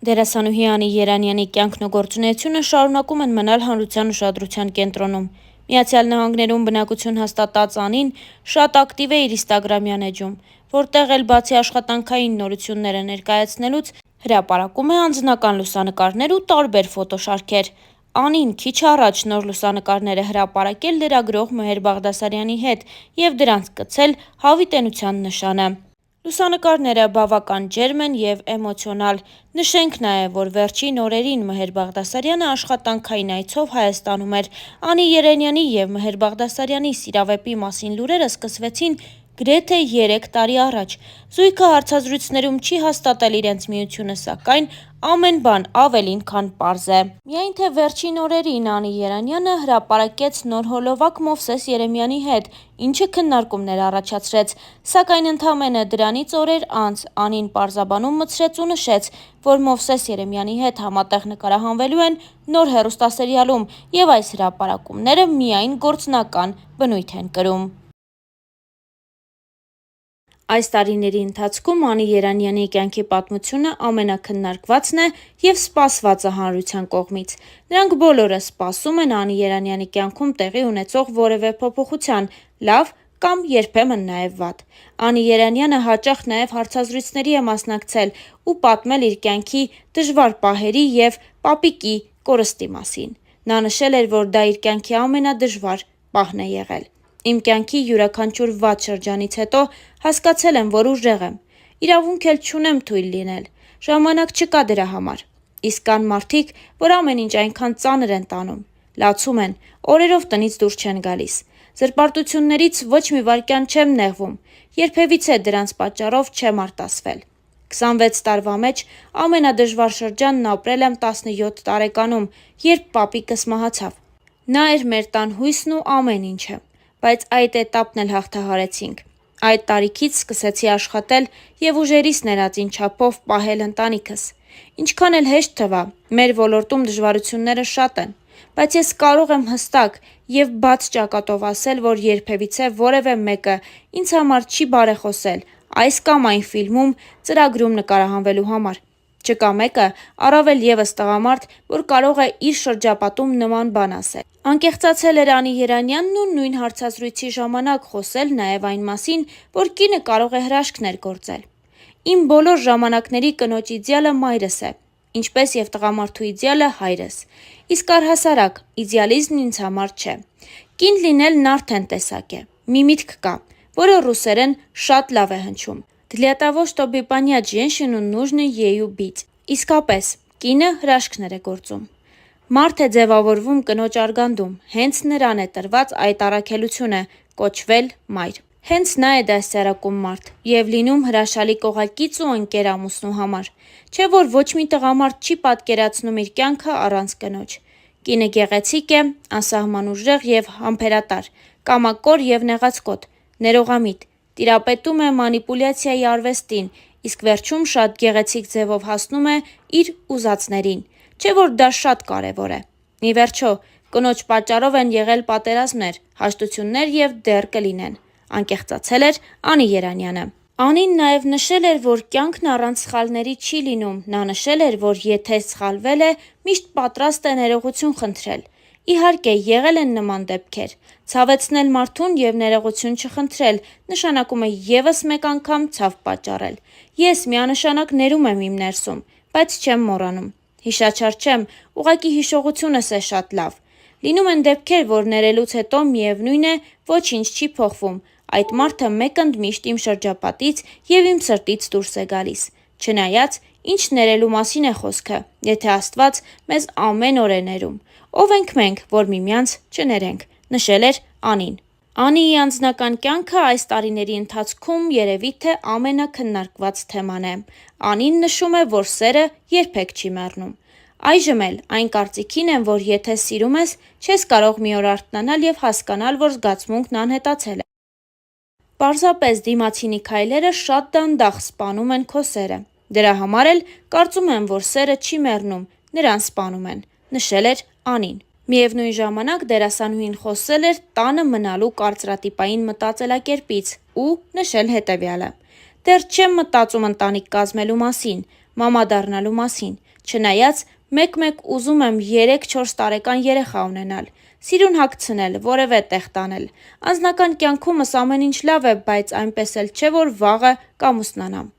Դերասանուհի Անի Երանյանի կյանքն ու գործունեությունը շարունակում են մնալ հանրության ուշադրության կենտրոնում։ Միացյալ Նահանգներում բնակություն հաստատած Անին շատ ակտիվ է իր ինստագրամյան էջում, որտեղ էլ բացի աշխատանքային նորությունները ներկայացնելուց, հրապարակում է անձնական լուսանկարներ ու տարբեր ֆոտոշարքեր։ Անին քիչ առաջ նոր լուսանկարներ է հրապարակել լրագրող Մհեր Բաղդասարյանի հետ և դրանց կցել հավիտենության նշանը։ Լուսանկարները բավական ջերմ են և էմոցիոնալ։ Նշենք նաև, որ վերջին օրերին Մհեր Բաղդասարյանը աշխատանքային այցով Հայաստանում էր։ Անի Երանյանի և Մհեր Բաղդասարյանի սիրավեպի մասին լուրերը սկսվեցին գրեթե 3 տարի առաջ։ Զույգը հարցազրույցներում չի հաստատել իրենց միությունը, սակայն ամեն բան ավելին քան պարզ է։ Միայն թե վերջին օրերին Անի Երանյանը հրապարակեց նոր հոլովակ Մովսես Երեմյանի հետ, ինչը քննարկումներ առաջացրեց, սակայն ընդամենը դրանից օրեր անց Անին պարզաբանում մտցրեց ու նշեց, որ Մովսես Երեմյանի հետ համատեղ նկարահանվելու են նոր հեռուստասերիալում և այս հրապարակումները միայն գործնական բնույթ են կրում։ Այս տարիների ընթացքում Անի Երանյանի կյանքի պատմությունը ամենաքննարկվածն է և սպասվածը հանրության կողմից։ Նրանք բոլորը սպասում են Անի Երանյանի կյանքում տեղի ունեցող որևէ փոփոխության, լավ կամ երբեմն նաև վատ։ Անի Երանյանը հաճախ նաև հարցազրույցների է մասնակցել ու պատմել իր կյանքի դժվար պահերի և պապիկի կորստի մասին։ Նա նշել էր, որ դա իր կյանքի ամենադժվար պահն է եղել։ Իմ կյանքի յուրաքանչյուր վատ շրջանից հետո հասկացել եմ, որ ուժեղ եմ։ Իրավունք էլ չունեմ թույլ լինել։ Ժամանակ չկա դրա համար։ Իսկ կան մարդիկ, որ ամեն ինչ այնքան ծանր են տանում, լացում են, օրերով տնից դուրս չեն գալիս։ Զրպարտություններից ոչ մի վայրկյան չեմ նեղվում, երբևիցե դրանց պատճառով չեմ արտասվել։ 26 տարվա մեջ ամենադժվար շրջանն ապրել եմ 17 տարեկանում, երբ պապիկս մահացավ։ Նա էր մեր տան հույսն ու ամեն ինչը, բայց այդ էտապն էլ հաղթահարեցինք։ Այդ տարիքից սկսեցի աշխատել և ուժերիս ներածին չափով պահել ընտանիքս։ Ինչքան էլ հեշտ թվա, մեր ոլորտում դժվարությունները շատ են, բայց ես կարող եմ հստակ և բաց ճակատով ասել, որ երբևիցե որևէ մեկը ինձ համար չի բարեխոսել այս կամ այն ֆիլմում, ծրագրում նկարահանվելու համար։ Չկա մեկը, առավել ևս տղամարդ, որ կարող է իր շրջապատում նման բան ասել։ Անկեղծացել էր Անի Երանյանն ու նույն հարցազրույցի ժամանակ խոսել նաև այն մասին, որ կինը կարող է հրաշքներ գործել։ Իմ բոլոր ժամանակների կնոջ իդեալը մայրս է, ինչպես և տղամարդու իդեալը հայրս։ Իսկ առհասարակ, իդեալիզմն ինձ համար չէ։ Կին լինելն արդեն տեսակ է։ Մի միտք կա, որը ռուսերեն շատ լավ է հնչում. «Для того, чтобы понять женщину, нужно ею быть»։ Իսկապես, կինը հրաշքներ է գործում։ Մարդ է ձևավորվում կնոջ արգանդում, հենց նրան է տրված այդ առաքելությունը՝ կոչվել մայր։ Հենց նա է դաստիարակում մարդ և լինում հրաշալի կողակից ու ընկեր ամուսնու համար։ Չէ՞ որ ոչ մի տղամարդ չի պատկերացնում իր կյանքը առանց կնոջ։ Կինը գեղեցիկ է, անսահման ուժեղ և համբերատար, կամակոր և նեղացկոտ, ներողամիտ, տիրապետում է մանիպուլյացիայի արվեստին, իսկ վերջում շատ գեղեցիկ ձևով հասնում է իր ուզածներին։ Չէ՞ որ դա շատ կարևոր է։ Ի վերջո, կնոջ պատճառով են եղել պատերազմներ, հաշտություններ և դեռ կլինեն։ Անկեղծացել էր Անի Երանյանը։ Անին նաև նշել էր, որ կյանքն առանց սխալների չի լինում։ Նա նշել էր, որ եթե սխալվել է, միշտ պատրաստ է ներողություն խնդրել։ Իհարկե, եղել են նման դեպքեր։ Ցավեցնել մարդուն և ներողություն չխնդրել նշանակում է ևս մեկ անգամ ցավ պատճառել։ Ես միանշանակ ներում եմ իմ ներսում, բայց չեմ մոռանում։ Հիշաչար չեմ, ուղղակի հիշողությունս է շատ լավ։ Լինում են դեպքեր, որ ներելուց հետո միևնույն է, ոչինչ չի փոխվում, այդ մարդը մեկ ընդմիշտ իմ շրջապատից և իմ սրտից դուրս է գալիս։ Չնայած, ինչ ներելու մասին է խոսքը, եթե Աստված մեզ ամեն օր է ներում։ Ով ենք մենք, որ միմյանց չներենք, նշել էր Անին։ Անիի անձնական կյանքը այս տարիների ընթացքում երևի թե ամենաքննարկված թեման է։ Անին նշում է, որ սերը երբեք չի մեռնում։ Այժմ էլ այն կարծիքին եմ, որ եթե սիրում ես, չես կարող մի օր արթնանալ և հասկանալ, որ զգացմունքն անհետացել է։ Պարզապես դիմացինի քայլերը շատ դանդաղ սպանում են քո սերը։ Դրա համար էլ կարծում եմ, որ սերը չի մեռնում, նրան սպանում են, նշել էր Անին։ Միևնույն ժամանակ դերասանուհին խոսել էր տանը մնալու կարծրատիպային մտածելակերպից ու նշել հետևյալը. «Դեռ չեմ մտածում ընտանիք կազմելու մասին, մամա դառնալու մասին, Չնայած մեկ-մեկ ուզում եմ 3-4 տարեկան երեխա ունենալ, սիրուն հագցնել, որևէ տեղ տանել։ Անձնական կյանքումս ամեն ինչ լավ է, բայց այնպես էլ չէ, որ վաղը կամուսնանամ։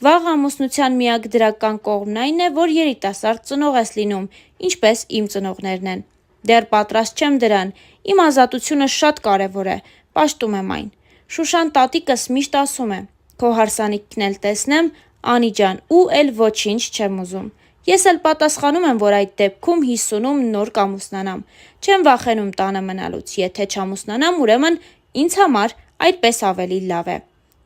Վաղ ամուսնության միակ դրական կողմն այն է, որ երիտասարդ ծնող ես լինում, ինչպես իմ ծնողներն են։ Դեռ պատրաստ չեմ դրան, իմ ազատությունը շատ կարևոր է, պաշտում եմ այն։ Շուշան տատիկս միշտ ասում է. «Քո հարսանիքն էլ տեսնեմ, Անի ջան, ու էլ ոչինչ չեմ ուզում»։ Ես էլ պատասխանում եմ, որ այդ դեպքում 50-ում նոր կամուսնանամ։ Չեմ վախենում տանը մնալուց, եթե չամուսնանամ, ուրեմն ինձ համար այդպես ավելի լավ է։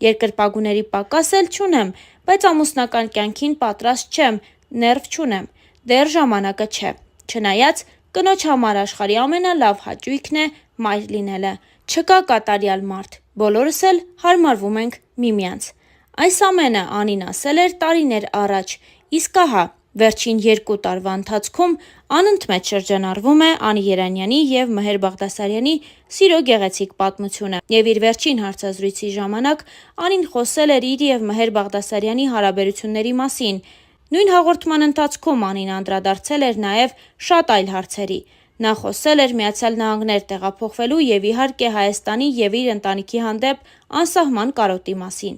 Երկրպագուների պակաս էլ չունեմ, բայց ամուսնական կյանքին պատրաստ չեմ, ներվ չունեմ, դեռ ժամանակը չէ։ Չնայած կնոջ համար աշխարհի ամենալավ հաճույքն է մայր լինելը։ Չկա կատարյալ մարդ, բոլորս էլ հարմարվում ենք միմյանց։ Այս ամենը Անին ասել էր տարիներ առաջ, իսկ ահա վերջին 2 տարվա ընթացքում անընդմեջ շրջանառվում է Անի Երանյանի և Մհեր Բաղդասարյանի սիրո գեղեցիկ պատմությունը։ Եվ իր վերջին հարցազրույցի ժամանակ Անին խոսել էր իր և Մհեր Բաղդասարյանի հարաբերությունների մասին։ Նույն հաղորդման ընթացքում Անին անդրադարձել էր նաև շատ այլ հարցերի։ Նա խոսել էր Միացյալ Նահանգներ տեղափոխվելու և իհարկե Հայաստանի և իր ընտանիքի հանդեպ անսահման կարոտի մասին։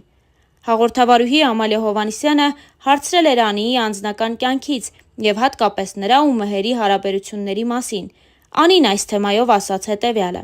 Հաղորդավարուհի Ամալիա Հովհաննիսյանը հարցրել էր Անիի անձնական կյանքից և հատկապես նրա ու Մհերի հարաբերությունների մասին։ Անին այս թեմայով ասաց հետևյալը.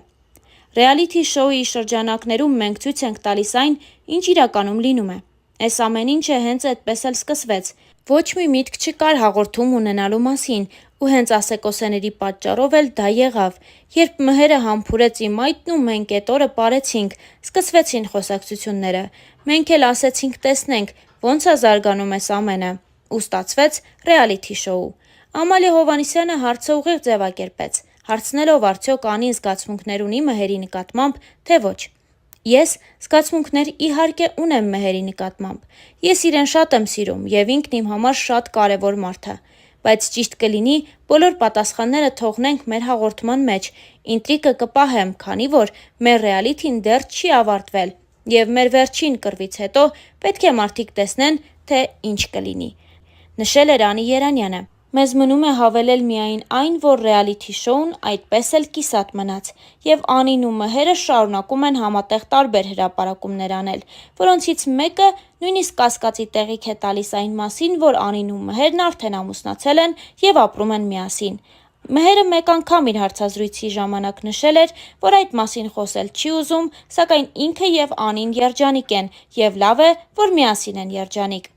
«Ռեալիթի շոուի շրջանակներում մենք ցույց ենք տալիս այն, ինչ իրականում լինում է։ Այս ամեն ինչը հենց այդպես էլ սկսվեց։ Ոչ մի միտք չկար հաղորդում ունենալու մասին, ու հենց ասեկոսեների պատճառով էլ դա եղավ։ Երբ Մհերը համբուրեց իմ այտն ու մենք էդ օրը պարեցինք, սկսվեցին խոսակցությունները։ Մենք էլ ասեցինք տեսնենք, ոնց է զարգանում այս ամենը։ Ու ստացվեց ռեալիթի շոու»։ Ամալիա Հովհաննիսյանը հարցը ուղիղ ձևակերպեց, հարցնելով արդյոք Անին զգացմունքներ ունի Մհերի նկատմամբ, թե ոչ։ Ես զգացմունքներ իհարկե ունեմ Մհերի նկատմամբ։ Ես իրեն շատ եմ սիրում և ինքն իմ համար շատ կարևոր մարդ է։ Բայց ճիշտ կլինի բոլոր պատասխանները թողնենք մեր հաղորդման մեջ, ինտրիգը կպահեմ, քանի որ մեր ռեալիթին դեռ չի ավարտվել և մեր վերջին կռվից հետո պետք է մարդիկ տեսնեն, թե ինչ կլինի։ Նշել էր Անի Երանյանը. «Մեզ մնում է հավելել միայն այն, որ ռեալիթի շոուն այդպես էլ կիսատ մնաց, և Անին ու Մհերը շարունակում են համատեղ տարբեր հրապարակումներ անել, որոնցից մեկը նույնիսկ կասկածի տեղիք է տալիս այն մասին, որ Անին ու Մհերն արդեն ամուսնացել են և ապրում են միասին»։ Մհերը մեկ անգամ իր հարցազրույցի ժամանակ նշել էր, որ այդ մասին խոսել չի ուզում, սակայն ինքը և Անին երջանիկ են, և լավ է, որ միասին են երջանիկ։